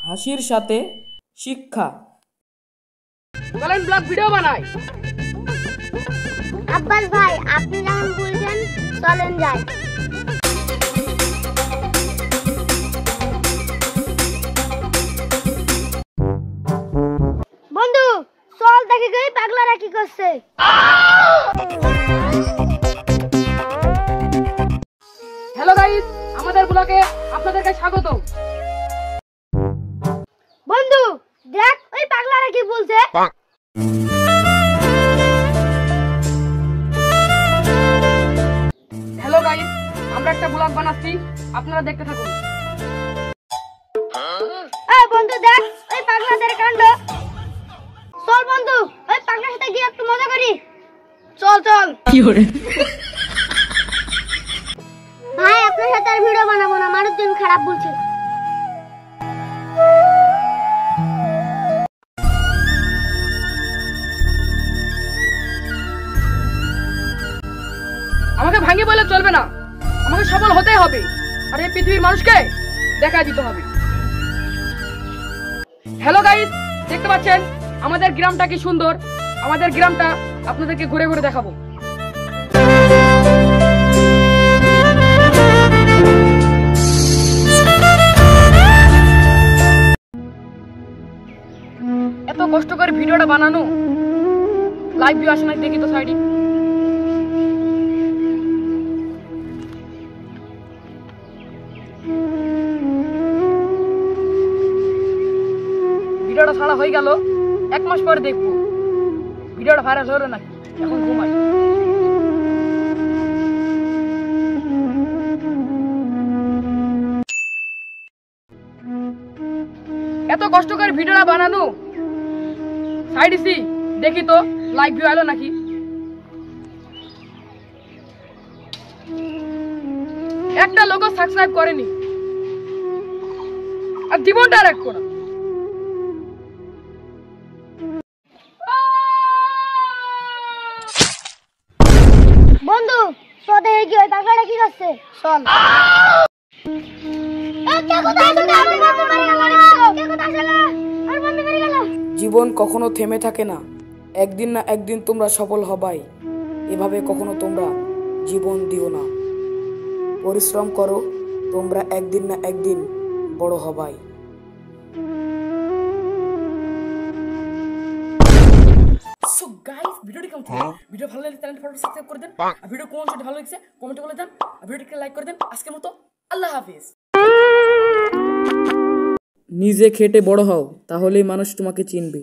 হাসির সাথে শিক্ষা। বলেন ব্লগ ভিডিও বানাই। আব্বাস ভাই আপনি যখন বলছেন চলেন যাই। বন্ধু চল দেখে গই পাগলারা কি করছে। হ্যালো গাইস, আমাদের ব্লগে আপনাদেরকে স্বাগত। বন্ধু দেখ ওই পাগলারা কি বলছে। হ্যালো গাইস, আমরা একটা ব্লগ বানাচ্ছি, আপনারা দেখতে থাকুন। এই বন্ধু দেখ ওই পাগলাদের কাণ্ড। চল বন্ধু ওই পাগলার সাথে গিয়ে একটু মজা করি। চল চল। কি করে ভাই আপনার সাথে আর ভিডিও বানাবো না, মানুষজন খারাপ বলছে। আমাকে ভাঙে বলে চলবে না, আমাকে সফল হতেই হবে আর এই পৃথিবীর মানুষকে দেখা দিতে হবে। হ্যালো গাইস, দেখতে পাচ্ছেন আমাদের গ্রামটা কি সুন্দর। আমাদের গ্রামটা আপনাদেরকে ঘুরে ঘুরে দেখাবো। এত কষ্ট করে ভিডিওটা বানানো, লাইভ ভিউ আসে না, দেখি তো সাইডে। ভিডিওটা ছাড়া হয়ে গেল, 1 মাস পরে দেখবো ভিডিওটা ভাইরাল হলো নাকি। এখন ঘুমাই। এত কষ্ট করে ভিডিওটা বানানো, সাইডে সি দেখি তো লাইভ ভিউ এলো নাকি। একটা লোক সাবস্ক্রাইব করেনি, আর জীবনটা আর একটু না। বন্ধু সদে কি ওই পাগলাটা কি করছে। চল জীবন কখনো থেমে থাকে না, একদিন না একদিন তোমরা সফল হবাই। এভাবে কখনো তোমরা জীবন দিও না, পরিশ্রম করো, তোমরা একদিন না একদিন বড় হবাই। সো গাইস, ভিডিওটি কেমন ছিল? ভিডিও ভালো লাগলে চ্যানেলটি সাবস্ক্রাইব করে দেন, আর ভিডিও কোন সেটা ভালো লাগছে কমেন্টে বলে দেন, আর ভিডিওটিকে লাইক করে দেন। আজকের মতো আল্লাহ হাফেজ। নিজে খেটে বড় হও, তাহলেই মানুষ তোমাকে চিনবে।